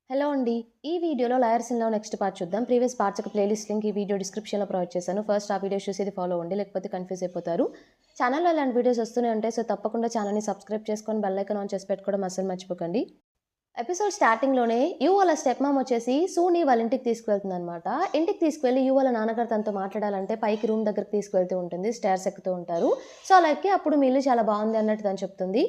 Hello అండి. ఈ వీడియోలో 'lawyers in love' next part చూద్దాం. ప్రీవియస్ పార్ట్స్ యొక్క ప్లేలిస్ట్ లింక్ ఈ వీడియో డిస్క్రిప్షన్‌లో ప్రొవైడ్ చేశాను. ఫస్ట్ ఆ వీడియోస్ చూసి ఇది ఫాలో అవ్వండి. లేకపోతే కన్‌ఫ్యూజ్ అయిపోతారు. ఛానల్‌లో ఇలాంటి వీడియోస్ వస్తూనే ఉంటాయి. సో, తప్పకుండా ఛానల్‌ని సబ్స్క్రైబ్ చేసుకొని బెల్ ఐకాన్ ఆన్ చేసి పెట్టుకోవడం అస్సలు మర్చిపోకండి. ఎపిసోడ్ స్టార్టింగ్‌లోనే యూ వాళ్ళ స్టెప్ మామ్ వచ్చేసి సూని వాళ్ళ ఇంటికి తీసుకువెళ్తుందనమాట. ఇంటికి తీసుకువెళ్ళి యూ వాళ్ళ నాన్నగారు తనతో మాట్లాడాలంటే పైకి రూమ్ దగ్గరికి తీసుకువెళ్తూ ఉంటుంది. స్టేర్స్ ఎక్కుతూ ఉంటారు. సో, అలా ఎక్కి అప్పుడు మీ ఇల్లు చాలా బాగుంది అన్నట్టు తను చెప్తుంది.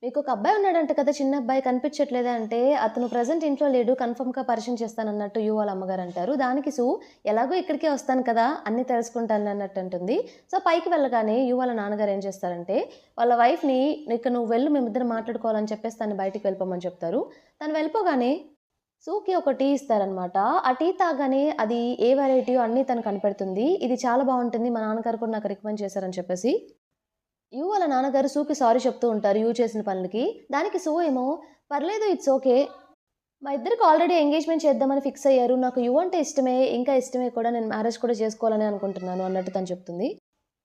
మీకొక అబ్బాయి ఉన్నాడంట కదా! చిన్న అబ్బాయి కనిపించట్లేదే అంటే, అతను ప్రెజెంట్ ఇంట్లో లేడు. కన్ఫర్మ్‌గా పరిచయం చేస్తానన్నట్టు యూ వాళ్ళ అమ్మగారు అంటారు. దానికి సు ఎలాగో ఇక్కడికే వస్తాను కదా! అన్నీ తెలుసుకుంటానులే అన్నట్టు అంటుంది. సో, పైకి వెళ్ళగానే యూ వాళ్ళ నాన్నగారు ఏం చేస్తారంటే, వాళ్ళ వైఫ్‌ని ఇక నువ్వు వెళ్ళు మేమిద్దరం మాట్లాడుకోవాలని చెప్పేసి తనని బయటికి వెళ్ళిపోమని చెప్తారు. తను వెళ్ళిపోగానే సూకి ఒక టీ ఇస్తారనమాట. ఆ టీ తాగగానే అది ఏ వెరైటీయో అన్నీ తను కనిపెడుతుంది. ఇది చాలా బావుంటుంది. మా నాన్నగారు కూడా నాకు రికమెండ్ చేశారని చెప్పేసి. యూ వాళ్ళ నాన్నగారు సూకి సారీ చెప్తూ ఉంటారు యూ చేసిన పనులకి. దానికి సూ ఏమో పర్లేదు ఇట్స్ ఓకే. మా ఇద్దరికి ఆల్రెడీ ఎంగేజ్‌మెంట్ చేద్దామని ఫిక్స్ అయ్యారు. నాకు యూ అంటే ఇష్టమే. ఇంకా ఇష్టమే కూడా. నేను మ్యారేజ్ కూడా చేసుకోవాలని అనుకుంటున్నాను అన్నట్టు తను చెప్తుంది.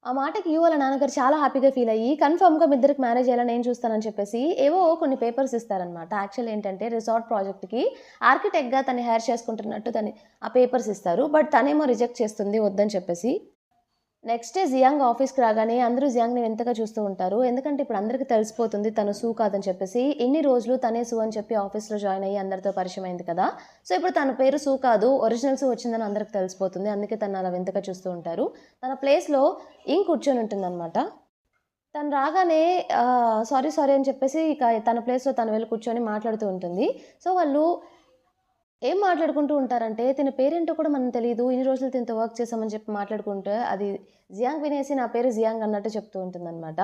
ఆ మాటకి యూ వాళ్ళ నాన్నగారు చాలా హ్యాపీగా ఫీల్ అయ్యి కన్ఫర్మ్‌గా మీ ఇద్దరికి మ్యారేజ్ అయ్యేలా నేను చూస్తానని చెప్పేసి ఏవో కొన్ని పేపర్స్ ఇస్తారనమాట. యాక్చువల్ ఏంటంటే రిసార్ట్ ప్రాజెక్ట్‌కి ఆర్కిటెక్ట్‌గా తన్ని హైర్ చేసుకుంటున్నట్టు ఆ పేపర్స్ ఇస్తారు. బట్ తనేమో రిజెక్ట్ చేస్తుంది వద్దని చెప్పేసి. నెక్స్ట్ డే జియాంగ్ ఆఫీస్‌కి రాగానే అందరూ జియాంగ్‌ని వింతగా చూస్తూ ఉంటారు. ఎందుకంటే ఇప్పుడు అందరికి తెలిసిపోతుంది తను సు కాదని చెప్పేసి. ఇన్ని రోజులు తనే సు అని చెప్పి ఆఫీస్‌లో జాయిన్ అయ్యి అందరితో పరిచయం అయింది కదా! సో, ఇప్పుడు తన పేరు సు కాదు. ఒరిజినల్ సు వచ్చిందని అందరికి తెలిసిపోతుంది. అందుకే తనని అలా వింతగా చూస్తూ ఉంటారు. తన ప్లేస్‌లో ఇంగ్ కూర్చొని ఉంటుందనమాట. తను రాగానే సారీ, సారీ అని చెప్పేసి ఇక తన ప్లేస్‌లో తను వెళ్లి కూర్చొని మాట్లాడుతూ ఉంటుంది. సో, వాళ్ళు ఏం మాట్లాడుకుంటూ ఉంటారంటే, తిన పేరేంటో కూడా మనకు తెలీదు. ఇన్ని రోజులు తినతో వర్క్ చేశామని చెప్పి మాట్లాడుకుంటే, అది జియాంగ్ వినేసి నా పేరు జియాంగ్ అన్నట్టు చెప్తూ ఉంటుందనమాట.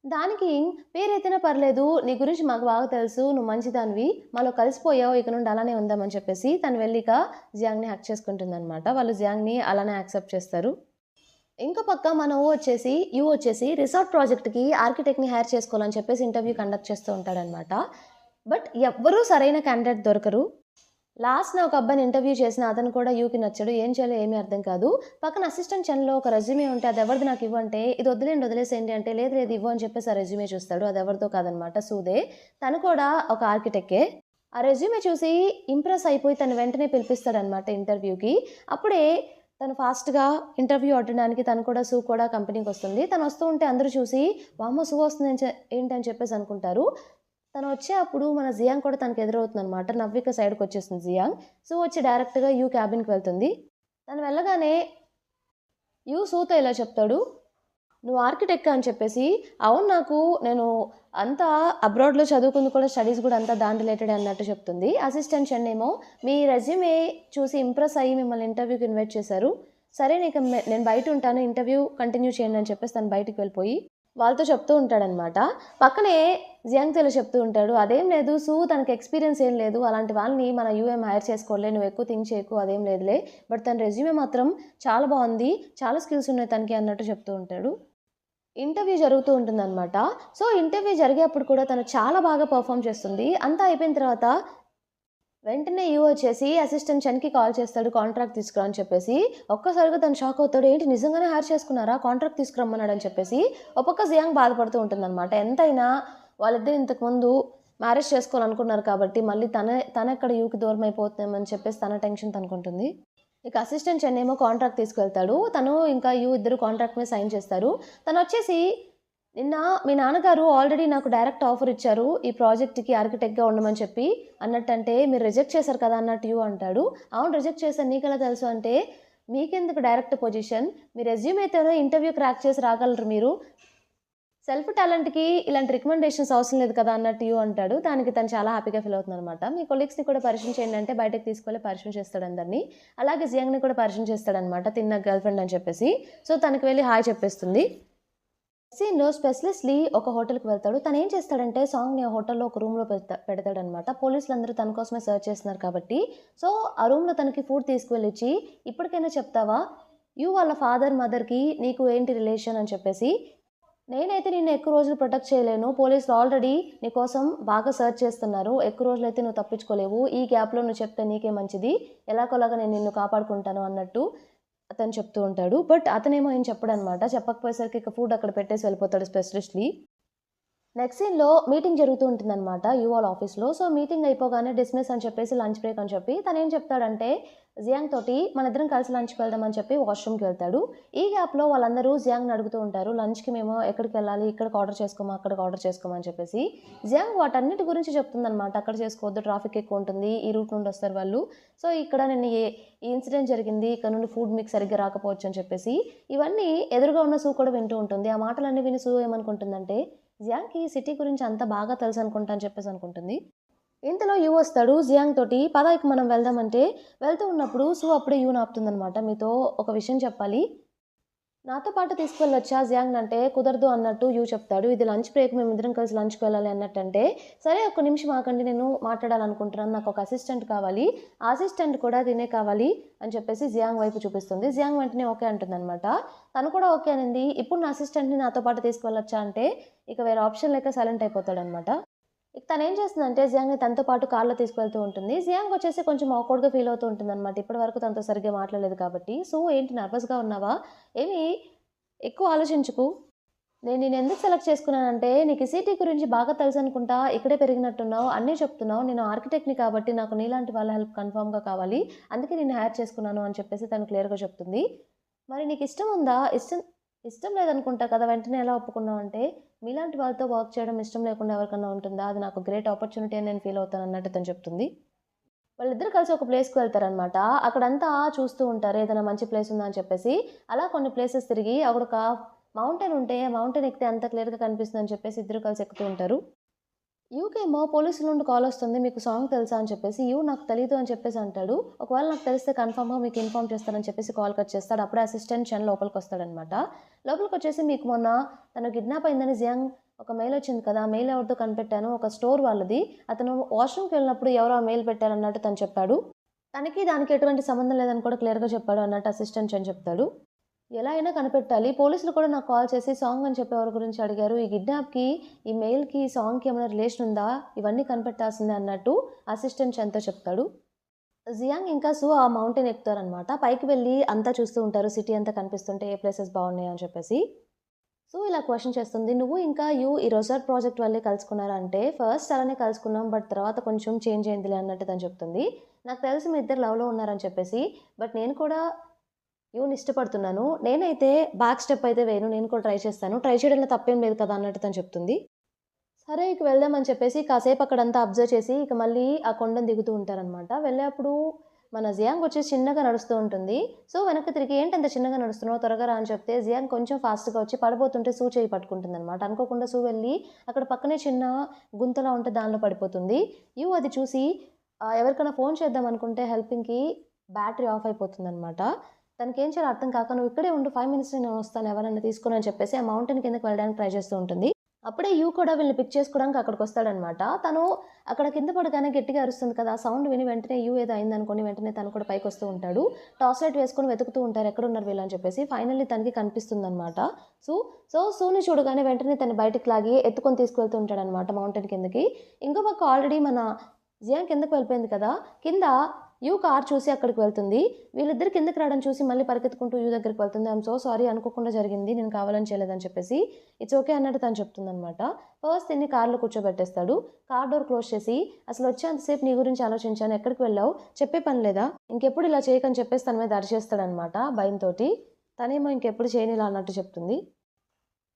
దానికి పేరైతేనే పర్లేదు. నీ గురించి మాకు బాగా తెలుసు. నువ్వు మంచిదానివి. మాలో కలిసిపోయావు. ఇక నుండి అలానే ఉందామని చెప్పేసి తను వెళ్లి ఇక జియాంగ్‌ని హగ్ చేసుకుంటుందనమాట. వాళ్ళు జియాంగ్‌ని అలానే యాక్సెప్ట్ చేస్తారు. ఇంకో పక్క మన యూ వచ్చేసి రిసార్ట్ ప్రాజెక్ట్‌కి ఆర్కిటెక్ట్‌ని హైర్ చేసుకోవాలని చెప్పేసి ఇంటర్వ్యూ కండక్ట్ చేస్తూ ఉంటాడనమాట. బట్ ఎవ్వరూ సరైన క్యాండిడేట్ దొరకరు. లాస్ట్‌న ఒక అబ్బాయిని ఇంటర్వ్యూ చేసిన అతను కూడా యూకి నచ్చడు. ఏం చేయాలో ఏమీ అర్థం కాదు. పక్కన అసిస్టెంట్ చెన్‌లో ఒక రెజ్యూమే ఉంటే అదెవరిది నాకివ్వు అంటే, ఇది వద్దులేండి వదిలేసేయండి అంటే, లేదు లేదు ఇవ్వు అని చెప్పేసి ఆ రెజ్యూమే చూస్తాడు. అదెవరిదో కాదనమాట సూదే. తను కూడా ఒక ఆర్కిటెక్టే. ఆ రెజ్యూమే చూసి ఇంప్రెస్ అయిపోయి తను వెంటనే పిలిపిస్తాడనమాట ఇంటర్వ్యూకి. అప్పుడే తను ఫాస్ట్‌గా ఇంటర్వ్యూ అటెండడానికి తను కూడా సూ కూడా కంపెనీకొస్తుంది. తను వస్తూ ఉంటే అందరూ చూసి వామ్మో! సూ వస్తుందని ఏంటని చెప్పేసి అనుకుంటారు. తను వచ్చే అప్పుడు మన జియాంగ్ కూడా తనకు ఎదురవుతుందనమాట. నవ్విక సైడ్‌కొచ్చేస్తుంది జియాంగ్. సో, వచ్చి డైరెక్ట్‌గా యూ క్యాబిన్‌కి వెళ్తుంది. తను వెళ్ళగానే యూ సూతో ఇలా చెప్తాడు, "నువ్వు ఆర్కిటెక్టా?" అని చెప్పేసి. "అవును నేను అంతా అబ్రాడ్‌లో చదువుకుంది కూడా స్టడీస్ కూడా అంతా దాని రిలేటెడే" అన్నట్టు చెప్తుంది. అసిస్టెంట్ చెన్ ఏమో మీ రెజ్యూమే చూసి ఇంప్రెస్ అయ్యి మిమ్మల్ని ఇంటర్వ్యూకి ఇన్వైట్ చేశారు. సరే నేను బయట ఉంటాను. ఇంటర్వ్యూ కంటిన్యూ చేయండి అని చెప్పేసి తను బయటికి వెళ్ళిపోయి వాళ్ళతో చెప్తూ ఉంటాడనమాట. పక్కనే జియాంగ్‌తో ఇలా చెప్తూ ఉంటాడు. "అదేం లేదు సూ తనకి ఎక్స్‌పీరియన్స్ ఏం లేదు. అలాంటి వాళ్ళని మన యూఎం హైర్ చేసుకోరులే. నువ్వు ఎక్కువ థింక్ చేయకు అదేం లేదులే. బట్ తన రెజ్యూమే మాత్రం చాలా బావుంది. చాలా స్కిల్స్ ఉన్నాయి తనకి" అన్నట్టు చెప్తూ ఉంటాడు. ఇంటర్వ్యూ జరుగుతూ ఉంటుందనమాట. సో, ఇంటర్వ్యూ జరిగేప్పుడు కూడా తను చాలా బాగా పెర్ఫార్మ్ చేస్తుంది. అంతా అయిపోయిన తర్వాత వెంటనే ఈఓ వచ్చేసి అసిస్టెంట్ చెన్‌కి కాల్ చేస్తాడు కాంట్రాక్ట్ తీసుకురా అని చెప్పేసి. ఒక్కసారిగా తను షాక్ అవుతాడు. ఏంటి నిజంగానే హైర్ చేసుకున్నారా? కాంట్రాక్ట్ తీసుకురమ్మన్నాడని చెప్పేసి. ఒక పక్క జియాంగ్ బాధపడుతూ ఉంటుందనమాట. ఎంతైనా వాళ్ళిద్దరు ఇంతకుముందు మ్యారేజ్ చేసుకోవాలనుకున్నారు కాబట్టి మళ్ళీ తనెక్కడ యూకి దూరం అయిపోతుందేమని చెప్పేసి తన టెన్షన్ తనకుంటుంది. ఇక అసిస్టెంట్ చెన్ ఏమో కాంట్రాక్ట్ తీసుకెళ్తాడు. తను ఇంకా యూ ఇద్దరు కాంట్రాక్ట్ మీద సైన్ చేస్తారు. తనొచ్చేసి నిన్న మీ నాన్నగారు ఆల్రెడీ నాకు డైరెక్ట్ ఆఫర్ ఇచ్చారు. ఈ ప్రాజెక్ట్‌కి ఆర్కిటెక్ట్‌గా ఉండమని చెప్పి. అన్నట్టంటే మీరు రిజెక్ట్ చేశారు కదా! అన్నట్టు యూ అంటాడు. అవును రిజెక్ట్ చేశాను. నీకెలా తెలుసు అంటే, మీకెందుకు డైరెక్ట్ పొజిషన్? మీ రెజ్యూమేతోనే ఇంటర్వ్యూ క్రాక్ చేసి రాగలరు మీరు. సెల్ఫ్ టాలెంట్‌కి ఇలాంటి రికమెండేషన్స్ అవసరం లేదు కదా! అన్నట్టు యూ అంటాడు. దానికి తను చాలా హ్యాపీగా ఫీల్ అవుతుందనమాట. మీ కొలీగ్స్‌ని కూడా పరిచయం చేయండి అంటే బయటకి తీసుకెళ్ళి పరిచయం చేస్తాడు అందరిని. అలాగే జియాంగ్‌ని కూడా పరిచయం చేస్తాడనమాట. తిను నాకు గర్ల్ ఫ్రెండ్ అని చెప్పేసి. సో, తనకి వెళ్లి హాయ్ చెప్పేస్తుంది. సీన్‌లో స్పెషలిస్ట్ లీ ఒక హోటల్‌కి వెళ్తాడు. తనేం చేస్తాడంటే సాంగ్‌ని ఆ హోటల్‌లో ఒక రూమ్‌లో పెడతాడనమాట. పోలీసులందరూ తన కోసమే సెర్చ్ చేస్తున్నారు కాబట్టి. సో, ఆ రూమ్‌లో తనకి ఫుడ్ తీసుకువెళ్ళిచ్చి, "ఇప్పటికైనా చెప్తావా? యూ వాళ్ళ ఫాదర్, మదర్‌కి నీకు ఏంటి రిలేషన్" అని చెప్పేసి. "నేనైతే నిన్ను ఎక్కువ రోజులు ప్రొటెక్ట్ చేయలేను. పోలీసులు ఆల్రెడీ నీ కోసం బాగా సెర్చ్ చేస్తున్నారు. ఎక్కువ రోజులైతే నువ్వు తప్పించుకోలేవు. ఈ గ్యాప్‌లో నువ్వు చెప్తే నీకే మంచిది. ఎలాగోలాగా నేను నిన్ను కాపాడుకుంటాను" అన్నట్టు అతను చెప్తూ ఉంటాడు. బట్ అతనేమో ఏం చెప్పడనమాట. చెప్పకపోయేసరికి ఇక ఫుడ్ అక్కడ పెట్టేసి వెళ్ళిపోతాడు స్పెషలిస్ట్ లీ. నెక్స్ట్ సీన్‌లో మీటింగ్ జరుగుతూ ఉంటుందనమాట వాళ్ళ ఆఫీస్‌లో. సో, మీటింగ్ అయిపోగానే డిస్మిస్ అని చెప్పేసి లంచ్ బ్రేక్ అని చెప్పి తనేం చెప్తాడంటే జియాంగ్ తోటి మనిద్దరం కలిసి లంచ్‌కి వెళ్దాం అని చెప్పి వాష్‌రూమ్‌కి వెళ్తాడు. ఈ గ్యాప్‌లో వాళ్ళందరూ జియాంగ్‌ని అడుగుతూ ఉంటారు. లంచ్‌కి మేము ఎక్కడికెళ్ళాలి? ఇక్కడికి ఆర్డర్ చేసుకోమా? అక్కడికి ఆర్డర్ చేసుకోమా? అని చెప్పేసి. జియాంగ్ వాటన్నిటి గురించి చెప్తుందనమాట. అక్కడ చేసుకోవద్దు, ట్రాఫిక్ ఎక్కువ ఉంటుంది. ఈ రూట్ నుండి వస్తారు వాళ్ళు. సో, ఇక్కడ నిన్న ఈ ఇన్సిడెంట్ జరిగింది. ఇక్కడ నుండి ఫుడ్ మీకు సరిగ్గా రాకపోవచ్చు అని చెప్పేసి. ఇవన్నీ ఎదురుగా ఉన్న సూ కూడా వింటూ ఉంటుంది. ఆ మాటలన్నీ విని సూ ఏమనుకుంటుందంటే జియాంగ్‌కి సిటీ గురించి అంతా బాగా తెలుసనుకుంటా అని చెప్పేసి అనుకుంటుంది. ఇంతలో యూ వస్తాడు జియాంగ్ తోటి, "పద ఇక మనం వెళ్దామంటే" వెళ్తూ ఉన్నప్పుడు సూ అప్పుడే యూని ఆపుతుందనమాట. "మీతో ఒక విషయం చెప్పాలి. నాతో పాటు తీసుకెళ్ళొచ్చా జియాంగ్" అంటే కుదరదు అన్నట్టు యూ చెప్తాడు. "ఇది లంచ్ బ్రేక్, మేమిద్దరం కలిసి లంచ్‌కి వెళ్ళాలి" అన్నట్టంటే, "సరే ఒక్క నిమిషం ఆగండి, నేను మాట్లాడాలనుకుంటున్నాను. నాకు ఒక అసిస్టెంట్ కావాలి. ఆ అసిస్టెంట్ కూడా తినే కావాలి" అని చెప్పేసి జియాంగ్ వైపు చూపిస్తుంది. జియాంగ్ వెంటనే ఓకే అంటుందనమాట. తను కూడా ఓకే అనింది. "ఇప్పుడు నా అసిస్టెంట్‌ని నాతో పాటు తీసుకువెళ్ళొచ్చా" అంటే ఇక వేరే ఆప్షన్ లేక సైలెంట్ అయిపోతాడనమాట. ఇక తనేం చేస్తుందంటే జియాంగ్‌ని తనతో పాటు కార్‌లో తీసుకెళ్తూ ఉంటుంది. జియాంగ్ వచ్చేసి కొంచెం ఆక్వర్డ్‌గా ఫీల్ అవుతూ ఉంటుందనమాట. ఇప్పటివరకు తనతో సరిగ్గా మాట్లాడలేదు కాబట్టి. "సో ఏంటి నర్వస్‌గా ఉన్నావా? ఏమి ఎక్కువ ఆలోచించకు. నేను నిన్నెందుకు సెలెక్ట్ చేసుకున్నానంటే నీకు ఈ సిటీ గురించి బాగా తెలుసనుకుంటా. ఇక్కడే పెరిగినట్టున్నావు. అన్నీ చెప్తున్నావు. నేను ఆర్కిటెక్ట్‌ని కాబట్టి నాకు నీలాంటి వాళ్ళ హెల్ప్ కన్ఫర్మ్‌గా కావాలి. అందుకే నిన్ను హైర్ చేసుకున్నాను" అని చెప్పేసి తను క్లియర్‌గా చెప్తుంది. "మరి నీకు ఇష్టం ఉందా? ఇష్టం లేదనుకుంటా కదా! వెంటనే ఎలా ఒప్పుకున్నావు" అంటే, "మీలాంటి వాళ్ళతో వర్క్ చేయడం ఇష్టం లేకుండా ఎవరికన్నా ఉంటుందా? అది నాకు గ్రేట్ ఆపర్చునిటీ అని నేను ఫీల్ అవుతాను" అన్నట్టు తను చెప్తుంది. వాళ్ళిద్దరూ కలిసి ఒక ప్లేస్‌కి వెళ్తారనమాట. అక్కడంతా చూస్తూ ఉంటారు. ఏదైనా మంచి ప్లేస్ ఉందా అని చెప్పేసి. అలా కొన్ని ప్లేసెస్ తిరిగి అక్కడొక మౌంటైన్ ఉంటే, మౌంటైన్ ఎక్కితే అంత క్లియర్‌గా కనిపిస్తుందని చెప్పేసి ఇద్దరు కలిసి ఎక్కుతూ ఉంటారు. యూకేమో పోలీసుల నుండి కాలొస్తుంది. "మీకు సాంగ్ తెలుసా?" అని చెప్పేసి. "నాకు తెలీదు" అని చెప్పేసి అంటాడు. "ఒకవేళ నాకు తెలిస్తే కన్ఫర్మ్‌గా మీకు ఇన్ఫార్మ్ చేస్తానని" చెప్పేసి కాల్ కట్ చేస్తాడు. అప్పుడే అసిస్టెంట్ చెన్ లోపలికొస్తాడనమాట. లోపలికొచ్చేసి, "మీకు మొన్న తను కిడ్నాప్ అయిందని జియాంగ్ ఒక మెయిల్ వచ్చింది కదా! ఆ మెయిల్ ఎవరిదో కనిపెట్టాను. ఒక స్టోర్ వాళ్ళది. అతను వాష్‌రూమ్‌కి వెళ్ళినప్పుడు ఎవరో ఆ మెయిల్ పెట్టారన్నట్టు" తను చెప్పాడు. తనకి దానికి ఎటువంటి సంబంధం లేదని కూడా క్లియర్‌గా చెప్పాడు అన్నట్టు అసిస్టెంట్ చెన్ చెప్తాడు. ఎలా అయినా కనిపెట్టాలి. పోలీసులు కూడా నాకు కాల్ చేసి సాంగ్ అని చెప్పి ఎవరి గురించి అడిగారు. ఈ కిడ్నాప్‌కి, ఈ మెయిల్‌కి, ఈ సాంగ్‌కి ఏమైనా రిలేషన్ ఉందా? ఇవన్నీ కనిపెట్టాల్సిందే అన్నట్టు అసిస్టెంట్ చెన్‌తో చెప్తాడు. జియాంగ్ ఇంకా సు ఆ మౌంటైన్ ఎక్కుతారనమాట. పైకి వెళ్ళి అంతా చూస్తూ ఉంటారు. సిటీ అంతా కనిపిస్తుంటే ఏ ప్లేసెస్ బాగున్నాయి అని చెప్పేసి. సో, ఇలా క్వెషన్ చేస్తుంది. "నువ్వు ఇంకా ఈ రిసార్ట్ ప్రాజెక్ట్ వల్లే కలుసుకున్నారా?" అంటే, "ఫస్ట్ అలానే కలుసుకున్నాం. బట్ తర్వాత కొంచెం చేంజ్ అయిందిలే" అన్నట్టు తను చెప్తుంది. "నాకు తెలిసి మీ ఇద్దరు లవ్‌లో ఉన్నారని చెప్పేసి. బట్ నేను కూడా ఇష్టపడుతున్నాను. నేనైతే బ్యాక్ స్టెప్ అయితే వేయను. నేను కూడా ట్రై చేస్తాను. ట్రై చేయడంలో తప్పేం లేదు కదా!" అన్నట్టు తను చెప్తుంది. సరే ఇక వెళ్దామని చెప్పేసి కాసేపు అక్కడంతా అబ్జర్వ్ చేసి ఇక మళ్ళీ ఆ కొండను దిగుతూ ఉంటారనమాట. వెళ్ళేప్పుడు మన జియాంగ్ వచ్చేసి చిన్నగా నడుస్తూ ఉంటుంది. సో, వెనక్కి తిరిగి, "ఏంటంత చిన్నగా నడుస్తున్నావు? త్వరగా రా" అని చెప్తే జియాంగ్ కొంచెం ఫాస్ట్‌గా వచ్చి పడిపోతుంటే సూ చెయ్యి పట్టుకుంటుందనమాట. అనుకోకుండా సూ వెళ్ళి అక్కడ పక్కనే చిన్న గుంతలా ఉంటే దానిలో పడిపోతుంది. అది చూసి ఎవరికైనా ఫోన్ చేద్దాం అనుకుంటే హెల్పింగ్‌కి బ్యాటరీ ఆఫ్ అయిపోతుందనమాట. తనకేం చేయాలో అర్థం కాక, "నువ్వు ఇక్కడే ఉండు, 5 మినిట్స్‌లో నేను వస్తాను ఎవరైనా తీసుకొని" అని చెప్పేసి ఆ మౌంటైన్ కిందకి వెళ్ళడానికి ట్రై చేస్తూ ఉంటుంది. అప్పుడే కూడా వీళ్ళని పిక్ చేసుకోవడానికి అక్కడికొస్తాడనమాట. తను అక్కడ కింద పడగానే గట్టిగా అరుస్తుంది కదా! ఆ సౌండ్ విని వెంటనే ఏదో అయిందనుకోని వెంటనే తను కూడా పైకొస్తూ ఉంటాడు. టార్చ్ లైట్ వేసుకొని వెతుకుతూ ఉంటారు. ఎక్కడున్నారు వీళ్ళు అని చెప్పేసి. ఫైనల్లీ తనకి కనిపిస్తుందనమాట. సో, సూని చూడగానే వెంటనే తన్ని బయటికి లాగి ఎత్తుకొని తీసుకువెళ్తూ ఉంటాడనమాట మౌంటైన్ కిందకి. ఇంకో పక్క ఆల్రెడీ మన జియాంగ్ కిందకి వెళ్ళిపోయింది కదా! కింద కార్ చూసి అక్కడికి వెళ్తుంది. వీళ్ళిద్దరు కిందకి రావడం చూసి మళ్ళీ పరిగెత్తుకుంటూ దగ్గరికి వెళ్తుంది. "ఐయామ్ సో సారీ, అనుకోకుండా జరిగింది. నేను కావాలని చేయలేదని" చెప్పేసి. "ఇట్స్ ఓకే" అన్నట్టు తను చెప్తుందనమాట. ఫస్ట్ తిన్ని కార్‌లో కూర్చోబెట్టేస్తాడు. కార్ డోర్ క్లోజ్ చేసి, "అసలు వచ్చేంత సేపు నీ గురించి ఆలోచించాను. ఎక్కడికి వెళ్ళావు? చెప్పే పని లేదా? ఇంకెప్పుడు ఇలా చేయకని" చెప్పేసి తన మీద అరిచేస్తాడనమాట భయంతోటి. తనేమో ఇంకెప్పుడు చేయనిలా అన్నట్టు చెప్తుంది.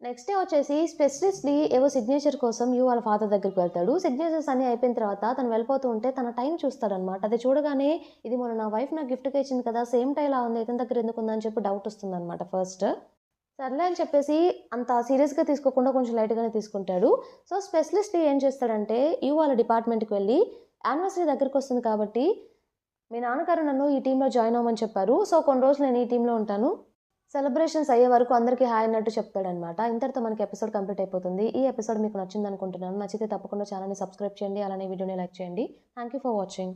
నెక్స్ట్ డే వచ్చేసి స్పెషలిస్ట్‌ని ఏవో సిగ్నేచర్ కోసం వాళ్ళ ఫాదర్ దగ్గరికి వెళ్తాడు. సిగ్నేచర్స్ అన్నీ అయిపోయిన తర్వాత తను వెళ్ళిపోతూ ఉంటే తన టైం చూస్తాడనమాట. అది చూడగానే, "ఇది మొన్న నా వైఫ్ నాకు గిఫ్ట్‌గా ఇచ్చింది కదా! సేమ్ టైలా ఉంది. ఇతని దగ్గర ఎందుకుందని" చెప్పి డౌట్ వస్తుందనమాట ఫస్ట్. సర్లే అని చెప్పేసి అంత సీరియస్‌గా తీసుకోకుండా కొంచెం లైట్‌గానే తీసుకుంటాడు. సో, స్పెషలిస్ట్ ఏం చేస్తాడంటే వాళ్ళ డిపార్ట్మెంట్‌కి వెళ్ళి, "యానివర్సరీ దగ్గరకొస్తుంది కాబట్టి మీ నాన్నగారు నన్ను ఈ టీమ్‌లో జాయిన్ అవ్వమని చెప్పారు. సో, కొన్ని రోజులు నేను ఈ టీమ్‌లో ఉంటాను. సెలబ్రేషన్స్ అయ్యే వరకు అందరికీ హాయ్ అన్నట్టు చెప్తాడనమాట. ఇంతటితో మనకి ఎపిసోడ్ కంప్లీట్ అయిపోతుంది. ఈ ఎపిసోడ్ మీకు నచ్చిందనుకుంటున్నాను. నచ్చితే తప్పకుండా ఛానెల్‌ని సబ్స్క్రైబ్ చేయండి. అలానే వీడియోని లైక్ చేయండి. Thank you for watching.